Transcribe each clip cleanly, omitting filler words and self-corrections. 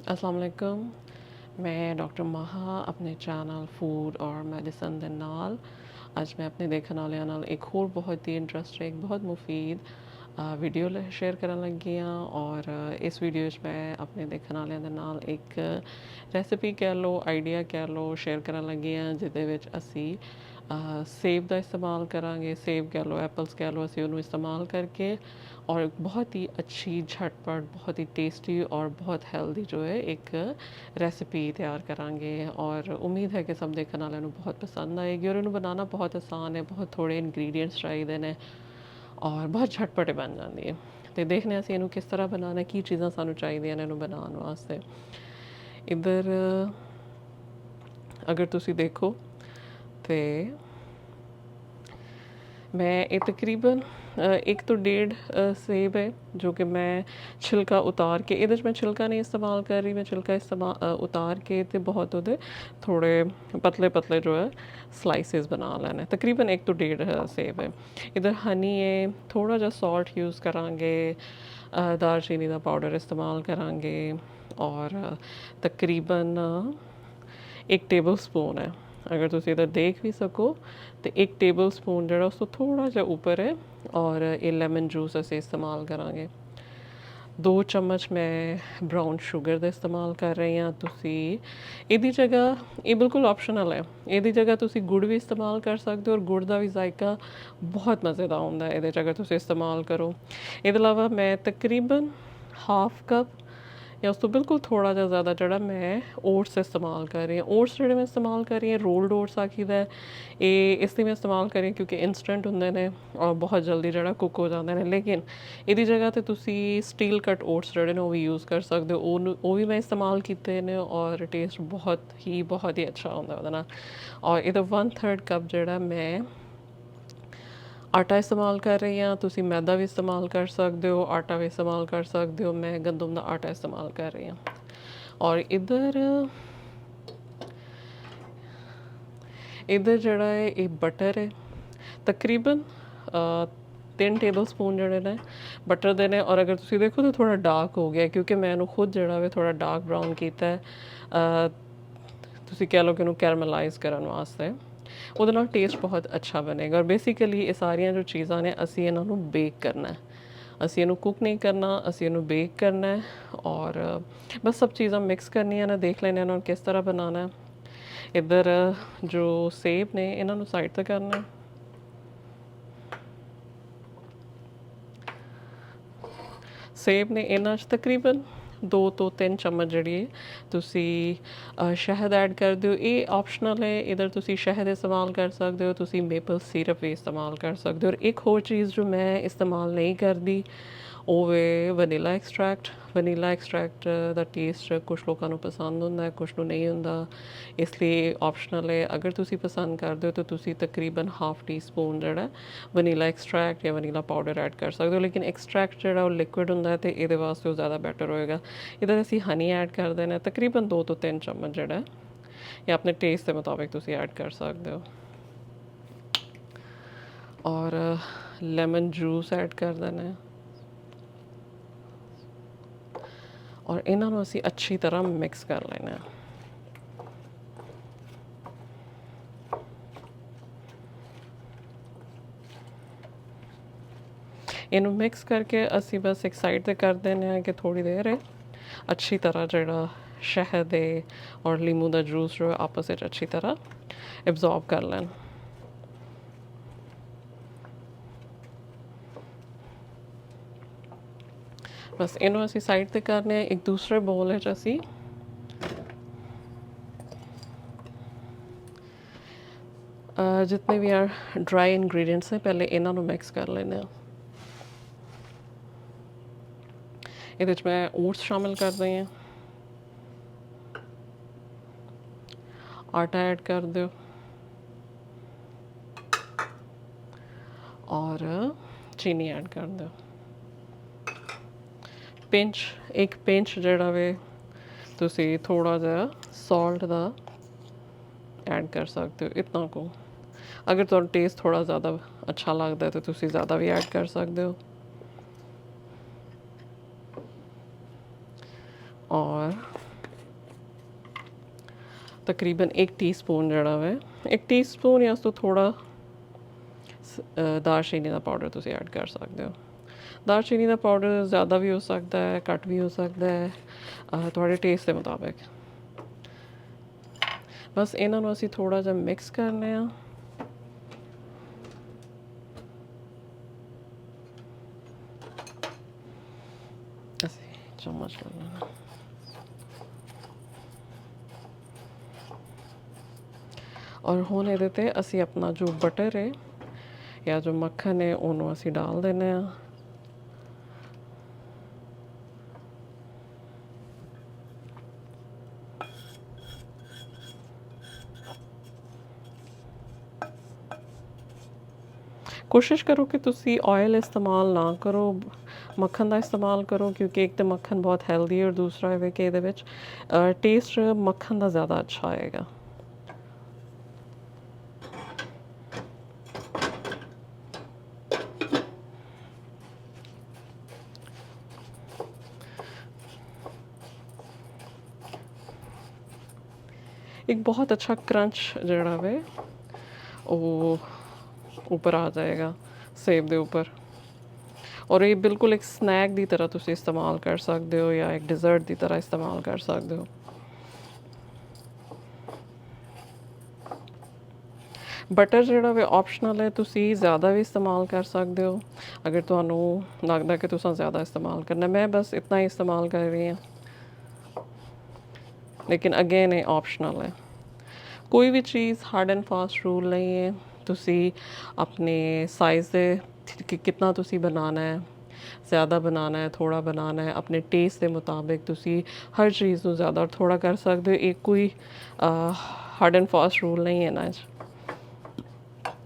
अस्सलाम-ओ-अलैकुम। मैं डॉक्टर महा अपने चैनल फूड और मैडिसन ਦੇ ਨਾਲ ਅੱਜ ਮੈਂ ਆਪਣੇ ਦੇਖਣ ਵਾਲਿਆਂ ਨਾਲ ਇੱਕ ਹੋਰ ਬਹੁਤ ਹੀ ਇੰਟਰਸਟਿੰਗ ਬਹੁਤ ਮੁਫੀਦ ਵੀਡੀਓ ਸ਼ੇਅਰ ਕਰਨ ਲੱਗੀ ਹਾਂ ਔਰ ਇਸ ਵੀਡੀਓ 'ਚ ਮੈਂ ਆਪਣੇ ਦੇਖਣ ਵਾਲਿਆਂ ਦੇ ਨਾਲ ਇੱਕ ਰੈਸਿਪੀ ਕਹਿ ਲਓ ਆਈਡੀਆ ਕਹਿ ਲਓ ਸ਼ੇਅਰ ਕਰਨ ਲੱਗੀ ਹਾਂ ਜਿਹਦੇ ਵਿੱਚ ਅਸੀਂ सेब का इस्तेमाल करांगे सेब कह लो एप्पल्स कह लो ਅਸੀਂ ਉਹਨੂੰ इस्तेमाल करके और बहुत ही अच्छी झटपट बहुत ही टेस्टी और बहुत हेल्दी जो है एक रेसिपी तैयार करांगे और उम्मीद है कि सब देखने वालों को बहुत पसंद आएगी और इन्हें बनाना बहुत आसान है बहुत थोड़े इंग्रेडिएंट्स चाहिए ने और बहुत झटपट बन जाती है तो देखने ਅਸੀਂ ਇਹਨੂੰ किस तरह बनाना की चीज़ां सानू चाहिए इन्हों बनाने वास्ते इधर अगर तुसी देखो तो मैं ये तकरीबन 1 तो 1.5 सेब है जो कि मैं छिलका उतार के ये मैं छिलका नहीं इस्तेमाल कर रही मैं छिलका इस्तेमाल उतार के तो बहुत वो थोड़े पतले पतले जो है स्लाइसेस बना लेने तकरीबन 1 तो 1.5 सेब है इधर हनी है थोड़ा जा सॉल्ट यूज़ करांगे दालचीनी का पाउडर इस्तेमाल करांगे और तकरीबन 1 टेबल स्पून है अगर तुम इधर देख भी सको तो 1 टेबल स्पून जो उस तो थोड़ा जा ऊपर है और ये लेमन जूस असी इस्तेमाल करांगे 2 चम्मच मैं ब्राउन शुगर का इस्तेमाल कर रही हाँ तुसी इहदी जगह ये बिल्कुल ऑप्शनल है इहदी जगह तुसी गुड़ भी इस्तेमाल कर सकते हो और गुड़ का भी जायका बहुत मज़ेदार होंदा है इहदे अगर तुसी इस्तेमाल करो इहदे अलावा मैं तकरीबन हाफ कप या उस तो बिल्कुल थोड़ा जा ज़्यादा जड़ा मैं ओट्स इस्तेमाल कर रही हूँ ओट्स जो मैं इस्तेमाल कर रही हूँ रोल्ड ओट्स आखीदा है ये इसलिए मैं इस्तेमाल कर रही हूँ क्योंकि इंस्टेंट होंगे ने और बहुत जल्दी जड़ा कुक हो जाते हैं लेकिन इहदी जगह तो तुसी स्टील कट ओट्स जड़े ने वो भी यूज़ कर सकते हो वो भी मैं इस्तेमाल किए ने और टेस्ट बहुत ही अच्छा होंदा है और इधर 1/3 कप जड़ा मैं आटा इस्तेमाल कर रही हाँ तुसी मैदा भी इस्तेमाल कर सकते हो आटा भी इस्तेमाल कर सकते हो मैं गंदम का आटा इस्तेमाल कर रही हूँ और इधर जड़ा है ये बटर है तकरीबन 3 टेबल स्पून जड़े ने बटर दे ने और अगर तुसी देखो तो थोड़ा डार्क हो गया क्योंकि मैं इन्हू खुद जड़ा वे थोड़ा डार्क ब्राउन किया है तुसी कह लो कि इन्हू कैरमलाइज करने वास्ते ਉਹਦੇ ਨਾਲ ਟੇਸਟ ਬਹੁਤ ਅੱਛਾ ਬਣੇਗਾ ਔਰ ਬੇਸਿਕਲੀ ਇਹ ਸਾਰੀਆਂ ਜੋ ਚੀਜ਼ਾਂ ਨੇ ਅਸੀਂ ਇਹਨਾਂ ਨੂੰ ਬੇਕ ਕਰਨਾ ਹੈ ਅਸੀਂ ਇਹਨੂੰ ਕੁਕ ਨਹੀਂ ਕਰਨਾ ਅਸੀਂ ਇਹਨੂੰ ਬੇਕ ਕਰਨਾ ਹੈ ਔਰ ਬਸ ਸਭ ਚੀਜ਼ਾਂ ਮਿਕਸ ਕਰਨੀਆਂ ਨੇ ਦੇਖ ਲੈਣਾ ਇਹਨਾਂ ਨੂੰ ਕਿਸ ਤਰ੍ਹਾਂ ਬਣਾਉਣਾ ਹੈ ਇੱਧਰ ਜੋ ਸੇਬ ਨੇ ਇਹਨਾਂ ਨੂੰ ਸਾਈਡ ਤੇ ਕਰਨਾ ਸੇਬ ਨੇ ਇਹਨਾਂ 'ਚ ਤਕਰੀਬਨ 2 तो 3 चम्मच जी तुसी शहद ऐड कर दो ये ऑप्शनल है इधर तुसी शहद इस्तेमाल कर सकते हो तुसी मेपल सिरप भी इस्तेमाल कर सकते हो और एक होर चीज़ जो मैं इस्तेमाल नहीं करती वो वे वनीला एक्सट्रैक्ट का टेस्ट कुछ लोगों को पसंद होंदा है कुछ को नहीं होंदा इसलिए ऑप्शनल है अगर तुसी पसंद करते हो तो तुसी तकरीबन हाफ टी स्पून जड़ा वनीला एक्सट्रैक्ट या वनीला पाउडर ऐड कर सकते हो लेकिन एक्सट्रैक्ट जो लिक्विड होंदा है तो ये वास्ते ज़्यादा बैटर होएगा इधर असी हनी ऐड कर देना तकरीबन 2 तो 3 चम्मच जड़ा या अपने टेस्ट के मुताबिक तुसी ऐड कर सकते हो और लेमन जूस ऐड कर देना है और इन्हों असी अच्छी तरह मिक्स कर लेना इनू मिक्स करके असी बस एक साइड पे कर देने हैं कि थोड़ी देर अच्छी तरह जड़ा शहद है और लीमू का जूस जो है आपस में अच्छी तरह एब्जॉर्ब कर लें बस इन्हों असी साइड पे करने एक दूसरे बोल है असी जितने भी यार ड्राई इंग्रेडिएंट्स हैं पहले इन्हों मिक्स कर लेने ये मैं ओट्स शामिल कर रही हैं आटा ऐड कर दो और चीनी ऐड कर दो एक पिंच जड़ा वे तुसी थोड़ा जा सॉल्ट का ऐड कर सकते हो इतना को अगर तो टेस्ट थोड़ा ज़्यादा अच्छा लगता है तो तुसी ज़्यादा भी ऐड कर सकते हो और तकरीबन 1 टीस्पून जड़ा वे 1 टीस्पून या उस तो थोड़ा दालचीनी का पाउडर तुसी ऐड कर सकते हो। दालचीनी का पाउडर ज़्यादा भी हो सकता है, घट भी हो सकता है, थोड़े टेस्ट के मुताबिक। बस इन्हों असी थोड़ा जा मिक्स करने आ। असी चम्मच कर लेना। और हुण इहदे ते असी अपना जो बटर है या जो मक्खन है उन्होंने असी डाल देने आ। कोशिश करो कि तुसी ऑयल इस्तेमाल ना करो, मक्खन का इस्तेमाल करो, क्योंकि एक तो मक्खन बहुत हेल्दी है और दूसरा है कि इहदे विच टेस्ट मक्खन का ज़्यादा अच्छा आएगा। एक बहुत अच्छा क्रंच जड़ा वे वो ऊपर आ जाएगा सेब दे ऊपर। और ये बिल्कुल एक स्नैक की तरह तुसी इस्तेमाल कर सकते हो या एक डिज़र्ट की तरह इस्तेमाल कर सकते हो। बटर जड़ा वे ऑप्शनल है, तुसी ज़्यादा भी इस्तेमाल कर सकते हो अगर तुहानू लगदा कि तुसां ज़्यादा इस्तेमाल करना। मैं बस इतना ही इस्तेमाल कर रही हूँ, लेकिन अगेन ये ऑप्शनल है। कोई भी चीज़ हार्ड एंड फास्ट रूल नहीं है। तुसी अपने साइज़ से कि कितना तुसी बनाना है, ज़्यादा बनाना है, थोड़ा बनाना है, अपने टेस्ट के मुताबिक तुसी हर चीज़ को ज़्यादा और थोड़ा कर सकते हो। एक कोई हार्ड एंड फास्ट रूल नहीं है ना।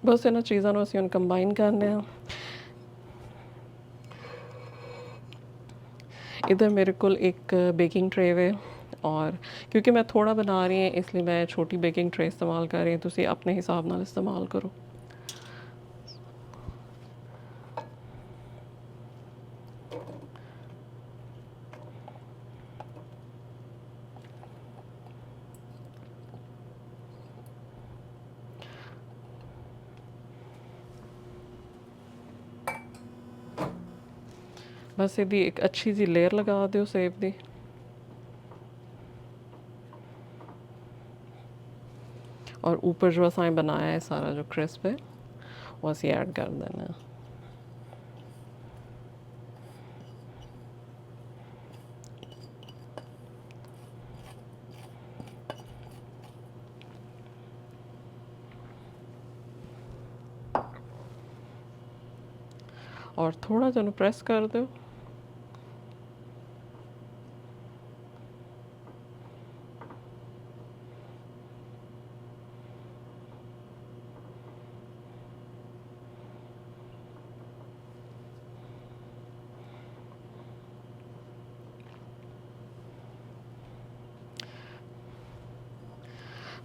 बस इन्होंने चीज़ों को असीं कंबाइन करने। इधर मेरे को एक बेकिंग ट्रे है और क्योंकि मैं थोड़ा बना रही हूँ इसलिए मैं छोटी बेकिंग ट्रे इस्तेमाल कर रही हूँ। तुसी अपने हिसाब नाल इस्तेमाल करो। बस यदि एक अच्छी सी लेयर लगा दो सेब दी। और ऊपर जो असां बनाया है सारा जो क्रिस्प है वो असी ऐड कर देना है। और थोड़ा जो प्रेस कर दो।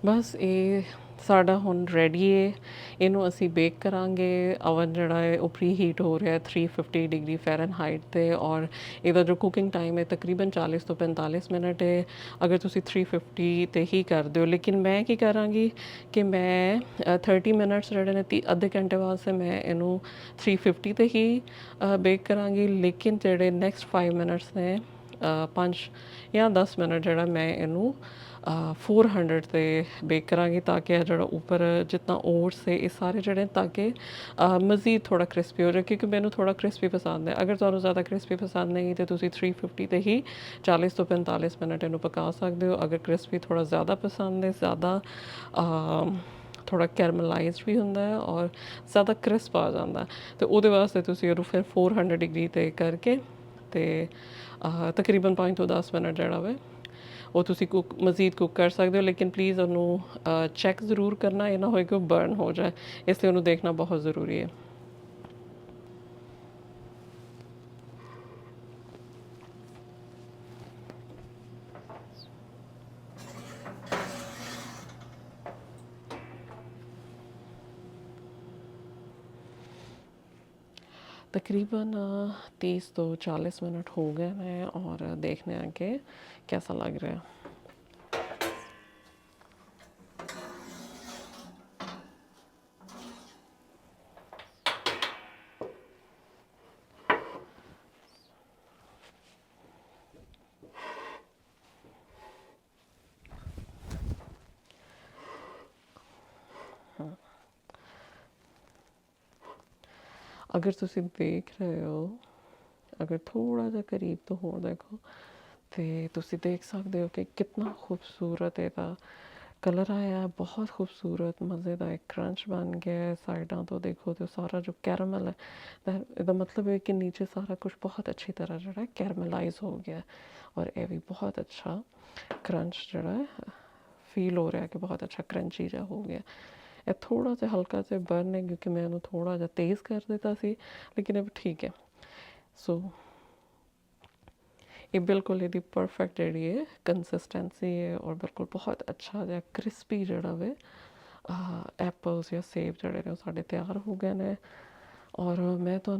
बस ये साडा हुण रेडी है। इनू असी बेक करांगे। ओवन जड़ा है वो प्री हीट हो रहा है 350 डिग्री फ़ारेनहाइट ते। और इहदा जो कुकिंग टाइम है तकरीबन 40 तो 45 मिनट है अगर तुसी 350 ते ही कर दो। लेकिन मैं की करांगी कि मैं 30 मिनट्स जड़े ने अद्धे घंटे वास्ते मैं इनू 350 ते ही बेक करांगी। लेकिन जेडे नेक्स्ट 5 मिनट्स ने 5 या 10 मिनट जड़ा मैं इनू 400 ते बेक करांगी ताकि जड़ा ऊपर जितना ओट्स है ये सारे जड़े ताकि मज़ीद थोड़ा क्रिस्पी हो जाए, क्योंकि मैंने थोड़ा क्रिस्पी पसंद है। अगर तुहानू ज़्यादा क्रिस्पी पसंद नहीं तो तुसी 350 ते ही 40 तो 45 मिनट इनू पका सकते हो। अगर क्रिस्पी थोड़ा ज़्यादा पसंद है, ज़्यादा थोड़ा कैरमलाइज भी होंदा है और ज़्यादा क्रिस्प आ जाता है, तो वो वास्ते तुसी फिर 400 डिग्री ते करके ते तकरीबन 5 तो 10 मिनट जड़ा वे वो तुसी कुक मज़ीद कुक कर सकते हो। लेकिन प्लीज़ उन्होंने चेक ज़रूर करना, ये ना हो कि वो बर्न हो जाए, इसलिए उन्होंने देखना बहुत ज़रूरी है। तकरीबन 30 तो 40 मिनट हो गए हैं और देखने आके कैसा लग रहा है। अगर तुसी देख रहे हो, अगर थोड़ा जा करीब तो होर देखो तो तुसी देख सकते हो कि कितना खूबसूरत ਇਹਦਾ कलर आया है, बहुत खूबसूरत मज़े का एक क्रंच बन गया है। साइडा तो देखो तो सारा जो कैरमल है, इसका मतलब है कि नीचे सारा कुछ बहुत अच्छी तरह जो है कैरमलाइज हो गया है, और ये भी बहुत अच्छा क्रंच जो है फील हो रहा है कि बहुत अच्छा क्रंची जा हो गया। ये थोड़ा सा हल्का से बर्न है क्योंकि मैं इन्हों थोड़ा जा तेज़ कर देता सी, लेकिन अब ठीक है। सो ये बिल्कुल यदि परफेक्ट जी है कंसिस्टेंसी है, और बिल्कुल बहुत अच्छा जहा क्रिस्पी जड़ा वे एप्पल्स या सेब जड़े ने साढ़े तैयार हो गए ने। और मैं तो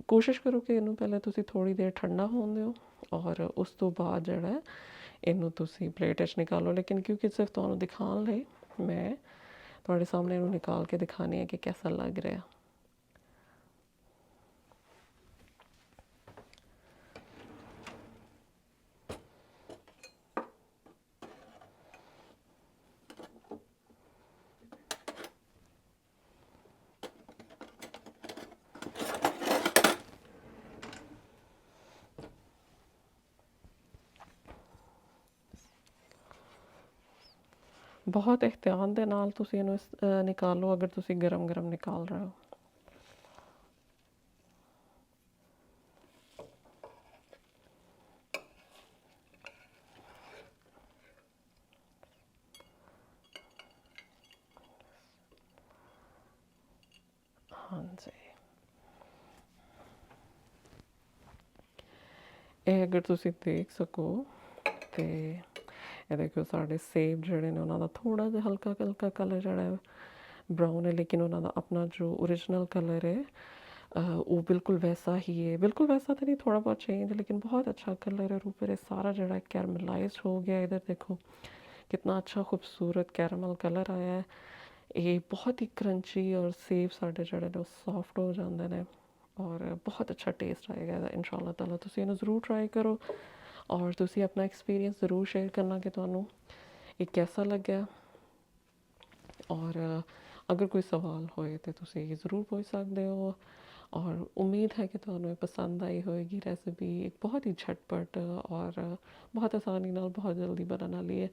कोशिश करो कि इनू पहले तुसी थोड़ी देर ठंडा होने दो, और उस तो बाद जड़ा है इनू तुसी प्लेट च निकालो। लेकिन क्योंकि सिर्फ तुहानू दिखाने लई मैं थोड़े सामने इनू निकाल के दिखानी है कि कैसा लग रहा है। बहुत एहतियात दे नाल तुसी इनू निकालो अगर तुसी गरम गरम निकाल रहे हो। हाँ जी, ਇਹ ਅਗਰ ਤੁਸੀਂ ਦੇਖ ਸਕੋ ਤੇ ਇਹ ਦੇਖੋ ਸਾਡੇ ਸੇਬ ਜਿਹੜੇ ਨੇ ਉਹਨਾਂ ਦਾ ਥੋੜਾ ਜਿਹਾ ਹਲਕਾ ਹਲਕਾ ਕਲਰ ਜਿਹੜਾ ਹੈ ब्राउन है, लेकिन उन्होंने अपना जो ओरिजिनल कलर है वो बिल्कुल वैसा ही है। बिल्कुल वैसा तो नहीं, थोड़ा बहुत चेंज, लेकिन बहुत अच्छा कलर है। ऊपर सारा जड़ा कैरमलाइज हो गया। इधर देखो कितना अच्छा खूबसूरत कैरमल कलर आया है। ये बहुत ही क्रंची और सेब साढ़े जड़े ने सॉफ्ट हो जाते हैं, और बहुत अच्छा टेस्ट आएगा इंशाल्लाह ताला। तुसी इन्हू ज़रूर ट्राई करो, और तुसी अपना एक्सपीरियंस ज़रूर शेयर करना कि तुहानू ये कैसा लग्या। और अगर कोई सवाल होए तो तुसी ज़रूर पूछ सकते हो। और उम्मीद है कि तुहानू पसंद आई होएगी रेसिपी। एक बहुत ही झटपट और बहुत आसानी नाल बहुत जल्दी बनने वाली है,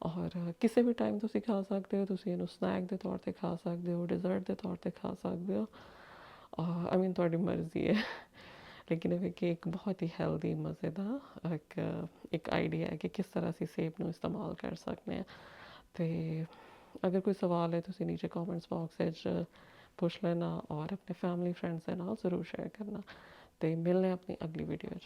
और किसी भी टाइम तुसी खा सकते हो। तुसी इनू स्नैक के तौर पर खा सकते हो, डिज़र्ट के तौर पर खा सकते हो, आई मीन तुहाडी मर्जी है। लेकिन ये कि एक बहुत ही हेल्दी मज़े का एक आइडिया है कि किस तरह असी सेब नू इस्तेमाल कर सकते हैं। तो अगर कोई सवाल है तो नीचे कॉमेंट्स बॉक्स पुछ लेना, और अपने फैमिली फ्रेंड्स के नाल ज़रूर शेयर करना। तो मिलने अपनी अगली वीडियो।